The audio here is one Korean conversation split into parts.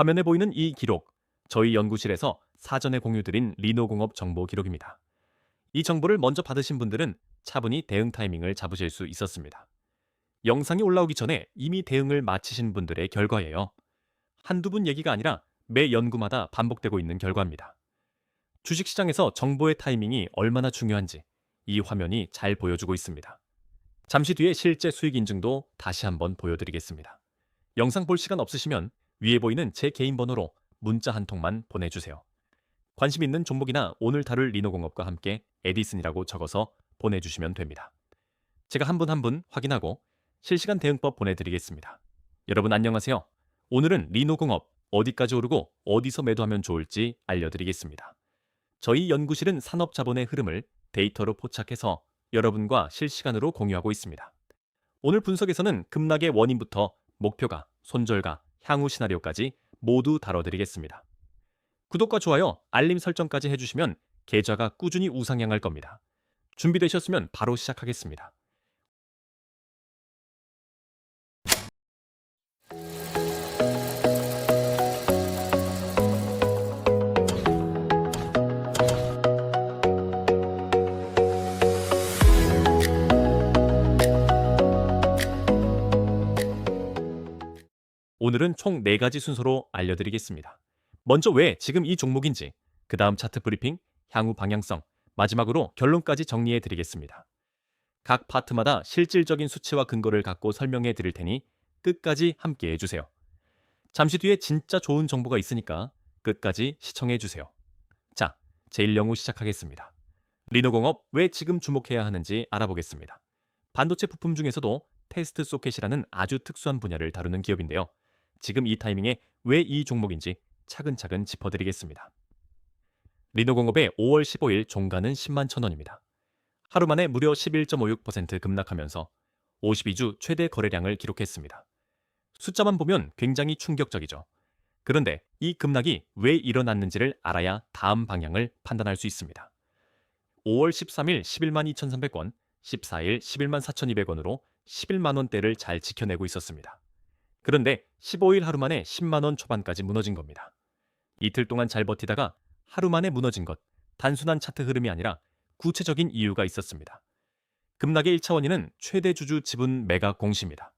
화면에 보이는 이 기록, 저희 연구실에서 사전에 공유드린 리노공업 정보 기록입니다. 이 정보를 먼저 받으신 분들은 차분히 대응 타이밍을 잡으실 수 있었습니다. 영상이 올라오기 전에 이미 대응을 마치신 분들의 결과예요. 한두 분 얘기가 아니라 매 연구마다 반복되고 있는 결과입니다. 주식시장에서 정보의 타이밍이 얼마나 중요한지 이 화면이 잘 보여주고 있습니다. 잠시 뒤에 실제 수익 인증도 다시 한번 보여드리겠습니다. 영상 볼 시간 없으시면 위에 보이는 제 개인 번호로 문자 한 통만 보내주세요. 관심 있는 종목이나 오늘 다룰 리노공업과 함께 에디슨이라고 적어서 보내주시면 됩니다. 제가 한 분 한 분 확인하고 실시간 대응법 보내드리겠습니다. 여러분 안녕하세요. 오늘은 리노공업 어디까지 오르고 어디서 매도하면 좋을지 알려드리겠습니다. 저희 연구실은 산업자본의 흐름을 데이터로 포착해서 여러분과 실시간으로 공유하고 있습니다. 오늘 분석에서는 급락의 원인부터 목표가, 손절가, 향후 시나리오까지 모두 다뤄드리겠습니다. 구독과 좋아요, 알림 설정까지 해주시면 계좌가 꾸준히 우상향할 겁니다. 준비되셨으면 바로 시작하겠습니다. 오늘은 총 4가지 순서로 알려드리겠습니다. 먼저 왜 지금 이 종목인지, 그 다음 차트 브리핑, 향후 방향성, 마지막으로 결론까지 정리해 드리겠습니다. 각 파트마다 실질적인 수치와 근거를 갖고 설명해 드릴 테니 끝까지 함께 해주세요. 잠시 뒤에 진짜 좋은 정보가 있으니까 끝까지 시청해 주세요. 자, 제1영우 시작하겠습니다. 리노공업 왜 지금 주목해야 하는지 알아보겠습니다. 반도체 부품 중에서도 테스트 소켓이라는 아주 특수한 분야를 다루는 기업인데요. 지금 이 타이밍에 왜 이 종목인지 차근차근 짚어드리겠습니다. 리노공업의 5월 15일 종가는 10만 1,000원입니다. 하루 만에 무려 11.56% 급락하면서 52주 최대 거래량을 기록했습니다. 숫자만 보면 굉장히 충격적이죠. 그런데 이 급락이 왜 일어났는지를 알아야 다음 방향을 판단할 수 있습니다. 5월 13일 11만 2,300원, 14일 11만 4,200원으로 11만 원대를 잘 지켜내고 있었습니다. 그런데 15일 하루 만에 10만 원 초반까지 무너진 겁니다. 이틀 동안 잘 버티다가 하루 만에 무너진 것, 단순한 차트 흐름이 아니라 구체적인 이유가 있었습니다. 급락의 1차 원인은 최대 주주 지분 매각 공시입니다.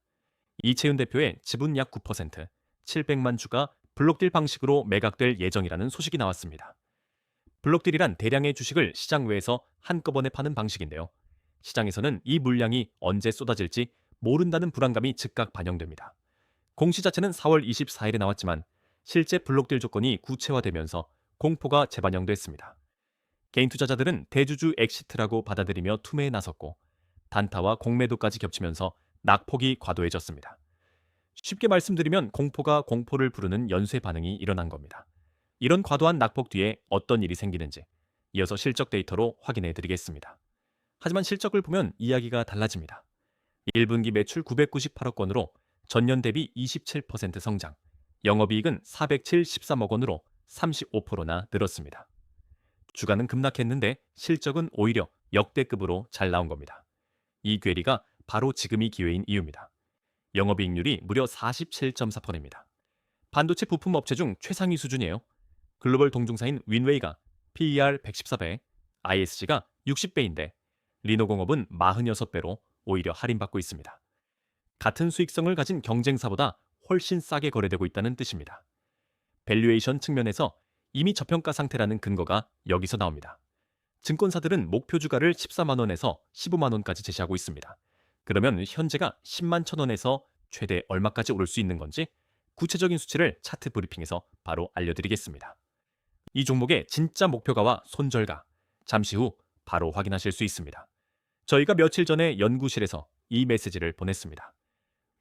이채윤 대표의 지분 약 9%, 700만 주가 블록딜 방식으로 매각될 예정이라는 소식이 나왔습니다. 블록딜이란 대량의 주식을 시장 외에서 한꺼번에 파는 방식인데요. 시장에서는 이 물량이 언제 쏟아질지 모른다는 불안감이 즉각 반영됩니다. 공시 자체는 4월 24일에 나왔지만 실제 블록딜 조건이 구체화되면서 공포가 재반영됐습니다. 개인 투자자들은 대주주 엑시트라고 받아들이며 투매에 나섰고 단타와 공매도까지 겹치면서 낙폭이 과도해졌습니다. 쉽게 말씀드리면 공포가 공포를 부르는 연쇄 반응이 일어난 겁니다. 이런 과도한 낙폭 뒤에 어떤 일이 생기는지 이어서 실적 데이터로 확인해 드리겠습니다. 하지만 실적을 보면 이야기가 달라집니다. 1분기 매출 998억 원으로 전년 대비 27% 성장, 영업이익은 473억 원으로 35%나 늘었습니다. 주가는 급락했는데 실적은 오히려 역대급으로 잘 나온 겁니다. 이 괴리가 바로 지금이 기회인 이유입니다. 영업이익률이 무려 47.4%입니다. 반도체 부품 업체 중 최상위 수준이에요. 글로벌 동종사인 윈웨이가 PER 114배, ISC가 60배인데 리노공업은 46배로 오히려 할인받고 있습니다. 같은 수익성을 가진 경쟁사보다 훨씬 싸게 거래되고 있다는 뜻입니다. 밸류에이션 측면에서 이미 저평가 상태라는 근거가 여기서 나옵니다. 증권사들은 목표 주가를 14만 원에서 15만 원까지 제시하고 있습니다. 그러면 현재가 10만 1,000원에서 최대 얼마까지 오를 수 있는 건지 구체적인 수치를 차트 브리핑에서 바로 알려드리겠습니다. 이 종목의 진짜 목표가와 손절가, 잠시 후 바로 확인하실 수 있습니다. 저희가 며칠 전에 연구실에서 이 메시지를 보냈습니다.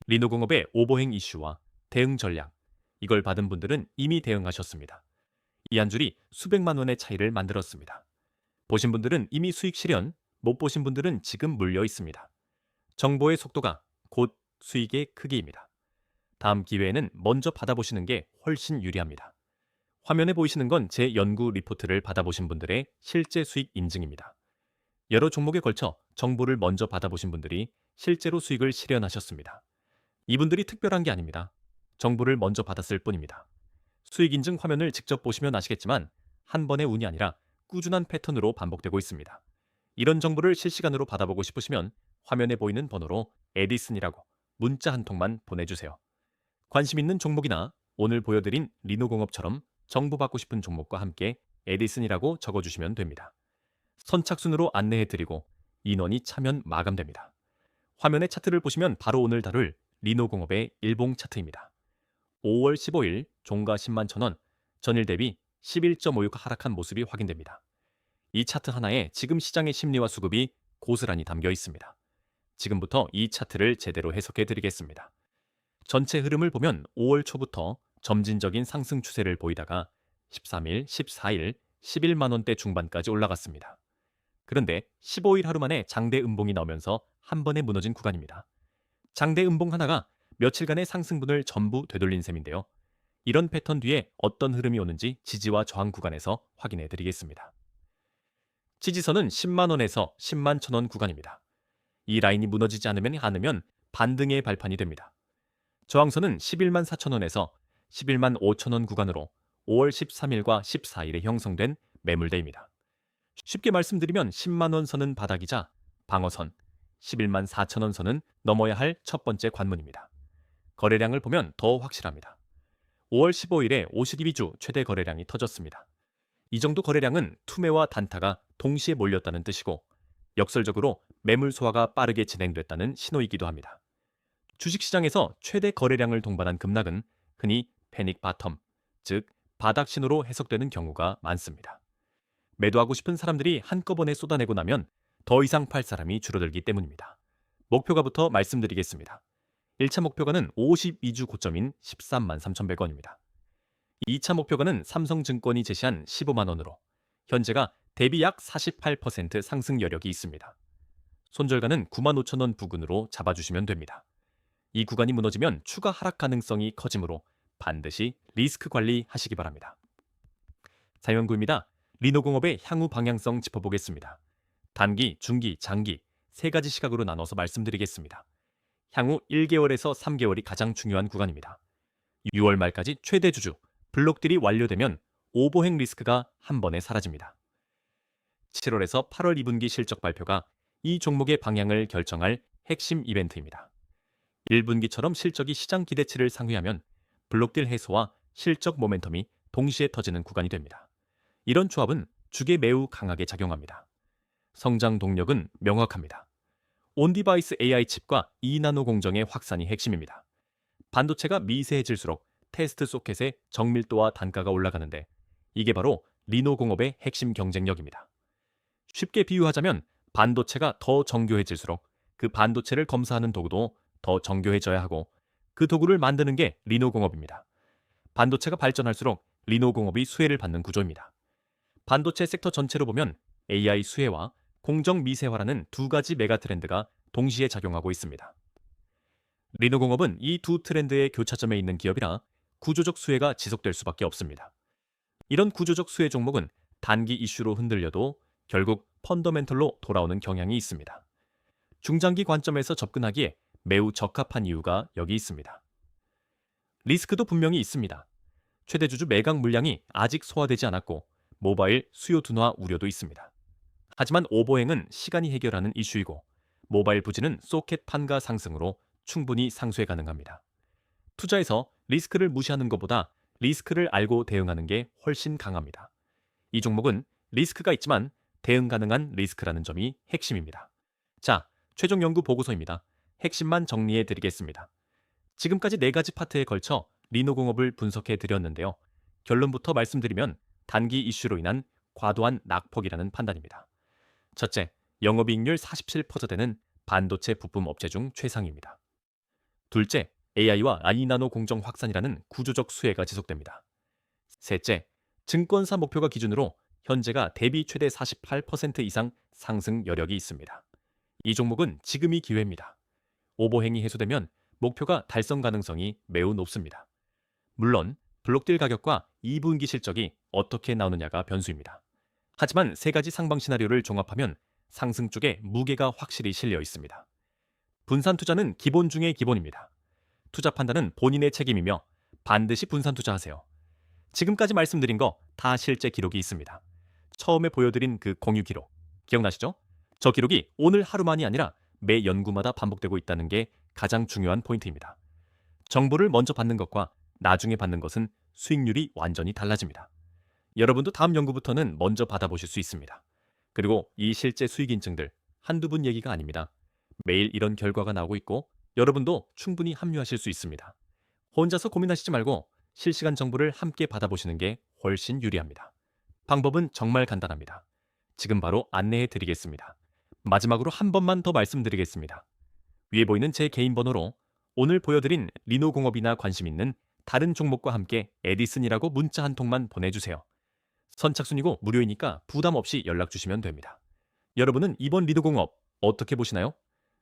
리노공업의 오버행 이슈와 대응 전략, 이걸 받은 분들은 이미 대응하셨습니다. 이 한 줄이 수백만 원의 차이를 만들었습니다. 보신 분들은 이미 수익 실현, 못 보신 분들은 지금 물려 있습니다. 정보의 속도가 곧 수익의 크기입니다. 다음 기회에는 먼저 받아보시는 게 훨씬 유리합니다. 화면에 보이시는 건 제 연구 리포트를 받아보신 분들의 실제 수익 인증입니다. 여러 종목에 걸쳐 정보를 먼저 받아보신 분들이 실제로 수익을 실현하셨습니다. 이분들이 특별한 게 아닙니다. 정보를 먼저 받았을 뿐입니다. 수익 인증 화면을 직접 보시면 아시겠지만 한 번의 운이 아니라 꾸준한 패턴으로 반복되고 있습니다. 이런 정보를 실시간으로 받아보고 싶으시면 화면에 보이는 번호로 에디슨이라고 문자 한 통만 보내주세요. 관심 있는 종목이나 오늘 보여드린 리노공업처럼 정보 받고 싶은 종목과 함께 에디슨이라고 적어주시면 됩니다. 선착순으로 안내해드리고 인원이 차면 마감됩니다. 화면의 차트를 보시면 바로 오늘 다룰 리노공업의 일봉 차트입니다. 5월 15일 종가 10만 1,000원, 전일 대비 11.56 하락한 모습이 확인됩니다. 이 차트 하나에 지금 시장의 심리와 수급이 고스란히 담겨 있습니다. 지금부터 이 차트를 제대로 해석해 드리겠습니다. 전체 흐름을 보면 5월 초부터 점진적인 상승 추세를 보이다가 13일, 14일, 11만 원대 중반까지 올라갔습니다. 그런데 15일 하루 만에 장대 음봉이 나오면서 한 번에 무너진 구간입니다. 장대 음봉 하나가 며칠간의 상승분을 전부 되돌린 셈인데요. 이런 패턴 뒤에 어떤 흐름이 오는지 지지와 저항 구간에서 확인해 드리겠습니다. 지지선은 10만 원에서 10만 1,000원 구간입니다. 이 라인이 무너지지 않으면 반등의 발판이 됩니다. 저항선은 11만 4천원에서 11만 5천원 구간으로 5월 13일과 14일에 형성된 매물대입니다. 쉽게 말씀드리면 10만원 선은 바닥이자 방어선, 11만 4천원 선은 넘어야 할 첫 번째 관문입니다. 거래량을 보면 더 확실합니다. 5월 15일에 52주 최대 거래량이 터졌습니다. 이 정도 거래량은 투매와 단타가 동시에 몰렸다는 뜻이고 역설적으로 매물 소화가 빠르게 진행됐다는 신호이기도 합니다. 주식시장에서 최대 거래량을 동반한 급락은 흔히 패닉 바텀, 즉 바닥 신호로 해석되는 경우가 많습니다. 매도하고 싶은 사람들이 한꺼번에 쏟아내고 나면 더 이상 팔 사람이 줄어들기 때문입니다. 목표가부터 말씀드리겠습니다. 1차 목표가는 52주 고점인 13만 3,100원입니다. 2차 목표가는 삼성증권이 제시한 15만 원으로 현재가 대비 약 48% 상승 여력이 있습니다. 손절가는 9만 5천 원 부근으로 잡아주시면 됩니다. 이 구간이 무너지면 추가 하락 가능성이 커지므로 반드시 리스크 관리하시기 바랍니다. 사연구입니다. 리노공업의 향후 방향성 짚어보겠습니다. 단기, 중기, 장기 세 가지 시각으로 나눠서 말씀드리겠습니다. 향후 1개월에서 3개월이 가장 중요한 구간입니다. 6월 말까지 최대 주주, 블록딜이 완료되면 오버행 리스크가 한 번에 사라집니다. 7월에서 8월 2분기 실적 발표가 이 종목의 방향을 결정할 핵심 이벤트입니다. 1분기처럼 실적이 시장 기대치를 상회하면 블록딜 해소와 실적 모멘텀이 동시에 터지는 구간이 됩니다. 이런 조합은 주에 매우 강하게 작용합니다. 성장 동력은 명확합니다. 온디바이스 AI 칩과 2나노 공정의 확산이 핵심입니다. 반도체가 미세해질수록 테스트 소켓의 정밀도와 단가가 올라가는데 이게 바로 리노공업의 핵심 경쟁력입니다. 쉽게 비유하자면 반도체가 더 정교해질수록 그 반도체를 검사하는 도구도 더 정교해져야 하고 그 도구를 만드는 게 리노공업입니다. 반도체가 발전할수록 리노공업이 수혜를 받는 구조입니다. 반도체 섹터 전체로 보면 AI 수혜와 공정 미세화라는 두 가지 메가 트렌드가 동시에 작용하고 있습니다. 리노공업은 이 두 트렌드의 교차점에 있는 기업이라 구조적 수혜가 지속될 수밖에 없습니다. 이런 구조적 수혜 종목은 단기 이슈로 흔들려도 결국 펀더멘털로 돌아오는 경향이 있습니다. 중장기 관점에서 접근하기에 매우 적합한 이유가 여기 있습니다. 리스크도 분명히 있습니다. 최대 주주 매각 물량이 아직 소화되지 않았고 모바일 수요 둔화 우려도 있습니다. 하지만 오버행은 시간이 해결하는 이슈이고 모바일 부진은 소켓 판가 상승으로 충분히 상쇄 가능합니다. 투자에서 리스크를 무시하는 것보다 리스크를 알고 대응하는 게 훨씬 강합니다. 이 종목은 리스크가 있지만 대응 가능한 리스크라는 점이 핵심입니다. 자, 최종 연구 보고서입니다. 핵심만 정리해 드리겠습니다. 지금까지 4가지 파트에 걸쳐 리노공업을 분석해 드렸는데요. 결론부터 말씀드리면 단기 이슈로 인한 과도한 낙폭이라는 판단입니다. 첫째, 영업이익률 47%되는 반도체 부품 업체 중 최상입니다. 둘째, AI와 아이나노 공정 확산이라는 구조적 수혜가 지속됩니다. 셋째, 증권사 목표가 기준으로 현재가 대비 최대 48% 이상 상승 여력이 있습니다. 이 종목은 지금이 기회입니다. 오버행이 해소되면 목표가 달성 가능성이 매우 높습니다. 물론 블록딜 가격과 2분기 실적이 어떻게 나오느냐가 변수입니다. 하지만 세 가지 상방 시나리오를 종합하면 상승 쪽에 무게가 확실히 실려 있습니다. 분산 투자는 기본 중의 기본입니다. 투자 판단은 본인의 책임이며 반드시 분산 투자하세요. 지금까지 말씀드린 거 다 실제 기록이 있습니다. 처음에 보여드린 그 공유 기록 기억나시죠? 저 기록이 오늘 하루만이 아니라 매 연구마다 반복되고 있다는 게 가장 중요한 포인트입니다. 정보를 먼저 받는 것과 나중에 받는 것은 수익률이 완전히 달라집니다. 여러분도 다음 연구부터는 먼저 받아보실 수 있습니다. 그리고 이 실제 수익 인증들 한두 분 얘기가 아닙니다. 매일 이런 결과가 나오고 있고 여러분도 충분히 합류하실 수 있습니다. 혼자서 고민하시지 말고 실시간 정보를 함께 받아보시는 게 훨씬 유리합니다. 방법은 정말 간단합니다. 지금 바로 안내해 드리겠습니다. 마지막으로 한 번만 더 말씀드리겠습니다. 위에 보이는 제 개인 번호로 오늘 보여드린 리노공업이나 관심 있는 다른 종목과 함께 에디슨이라고 문자 한 통만 보내주세요. 선착순이고 무료이니까 부담 없이 연락 주시면 됩니다. 여러분은 이번 리노공업 어떻게 보시나요?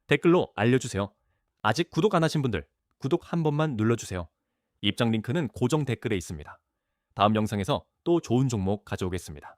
댓글로 알려주세요. 아직 구독 안 하신 분들 구독 한 번만 눌러주세요. 입장 링크는 고정 댓글에 있습니다. 다음 영상에서 또 좋은 종목 가져오겠습니다.